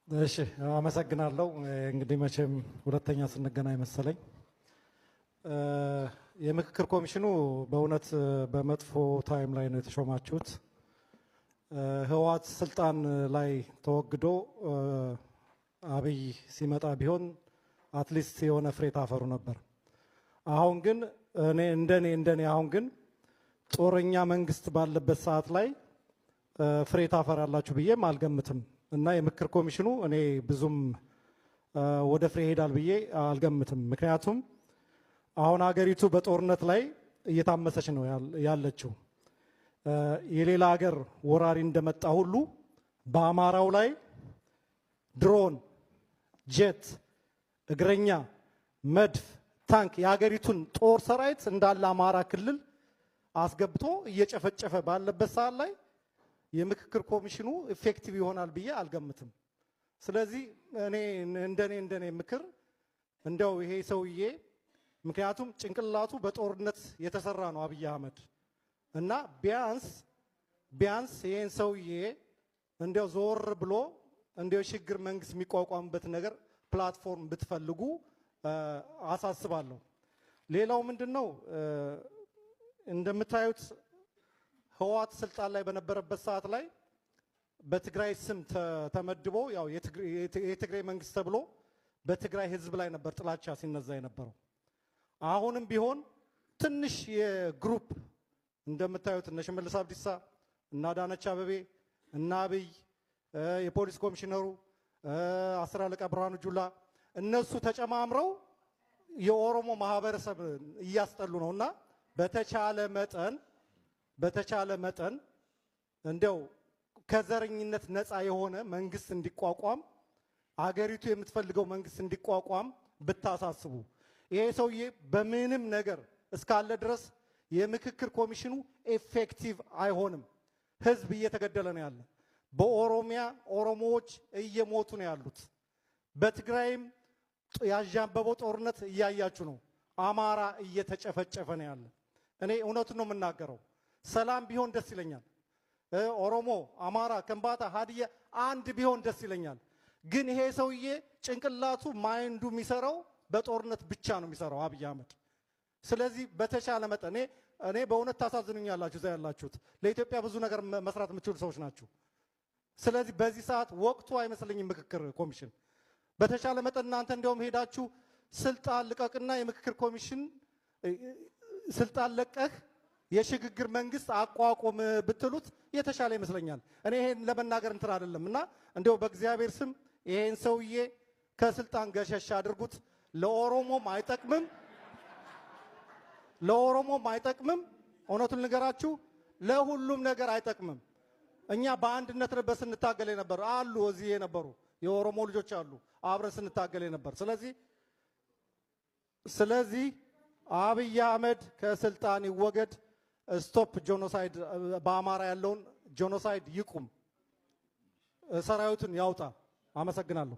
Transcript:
እሺ አመሰግናለሁ። እንግዲህ መቼም ሁለተኛ ስንገናኝ መሰለኝ። የምክክር ኮሚሽኑ በእውነት በመጥፎ ታይም ላይ ነው የተሾማችሁት። ህወሓት ስልጣን ላይ ተወግዶ አብይ ሲመጣ ቢሆን አትሊስት የሆነ ፍሬ ታፈሩ ነበር። አሁን ግን እንደኔ አሁን ግን ጦረኛ መንግስት ባለበት ሰዓት ላይ ፍሬ ታፈራላችሁ ብዬም አልገምትም እና የምክክር ኮሚሽኑ እኔ ብዙም ወደ ፍሬ ይሄዳል ብዬ አልገምትም። ምክንያቱም አሁን ሀገሪቱ በጦርነት ላይ እየታመሰች ነው ያለችው። የሌላ ሀገር ወራሪ እንደመጣ ሁሉ በአማራው ላይ ድሮን፣ ጄት፣ እግረኛ፣ መድፍ፣ ታንክ የሀገሪቱን ጦር ሰራዊት እንዳለ አማራ ክልል አስገብቶ እየጨፈጨፈ ባለበት ሰዓት ላይ የምክክር ኮሚሽኑ ኢፌክቲቭ ይሆናል ብዬ አልገምትም። ስለዚህ እኔ እንደኔ ምክር እንደው ይሄ ሰውዬ ምክንያቱም ጭንቅላቱ በጦርነት የተሰራ ነው አብይ አህመድ እና ቢያንስ ይሄን ሰውዬ እንደው ዞር ብሎ እንደው ሽግግር መንግስት የሚቋቋምበት ነገር ፕላትፎርም ብትፈልጉ አሳስባለሁ። ሌላው ምንድነው እንደምታዩት ህወሓት ስልጣን ላይ በነበረበት ሰዓት ላይ በትግራይ ስም ተመድቦ ያው የትግራይ መንግስት ተብሎ በትግራይ ህዝብ ላይ ነበር ጥላቻ ሲነዛ የነበረው። አሁንም ቢሆን ትንሽ የግሩፕ እንደምታዩት እነ ሽመልስ አብዲሳ እና አዳነች አቤቤ እና አብይ የፖሊስ ኮሚሽነሩ አስር አለቃ ብርሃኑ ጁላ እነሱ ተጨማምረው የኦሮሞ ማህበረሰብ እያስጠሉ ነውና በተቻለ መጠን እንደው ከዘረኝነት ነፃ የሆነ መንግስት እንዲቋቋም አገሪቱ የምትፈልገው መንግስት እንዲቋቋም ብታሳስቡ። ይሄ ሰውዬ በምንም ነገር እስካለ ድረስ የምክክር ኮሚሽኑ ኤፌክቲቭ አይሆንም። ህዝብ እየተገደለ ነው ያለ። በኦሮሚያ ኦሮሞዎች እየሞቱ ነው ያሉት። በትግራይም ያዣበበው ጦርነት እያያችሁ ነው። አማራ እየተጨፈጨፈ ነው ያለ። እኔ እውነቱን ነው የምናገረው። ሰላም ቢሆን ደስ ይለኛል። ኦሮሞ፣ አማራ፣ ከምባታ፣ ሀዲያ አንድ ቢሆን ደስ ይለኛል። ግን ይሄ ሰውዬ ጭንቅላቱ ማይንዱ የሚሰራው በጦርነት ብቻ ነው የሚሰራው አብይ አህመድ። ስለዚህ በተቻለ መጠን እኔ በእውነት ታሳዝኑኛላችሁ። እዛ ያላችሁት ለኢትዮጵያ ብዙ ነገር መስራት የምትችሉ ሰዎች ናችሁ። ስለዚህ በዚህ ሰዓት ወቅቱ አይመስለኝም ምክክር ኮሚሽን። በተቻለ መጠን እናንተ እንደውም ሄዳችሁ ስልጣን ልቀቅና የምክክር ኮሚሽን ስልጣን ለቀህ የሽግግር መንግስት አቋቁም ብትሉት የተሻለ ይመስለኛል። እኔ ይሄን ለመናገር እንትን አይደለም እና እንደው በእግዚአብሔር ስም ይሄን ሰውዬ ከስልጣን ገሸሽ አድርጉት። ለኦሮሞም አይጠቅምም። እውነቱን ልንገራችሁ፣ ለሁሉም ነገር አይጠቅምም። እኛ በአንድነት ነበር ስንታገል ነበር አሉ እዚህ የነበሩ የኦሮሞ ልጆች አሉ አብረን ስንታገል ነበር። ስለዚህ አብይ አህመድ ከስልጣን ይወገድ። ስቶፕ ጄኖሳይድ፣ በአማራ ያለውን ጄኖሳይድ ይቁም፣ ሰራዊቱን ያውጣ። አመሰግናለሁ።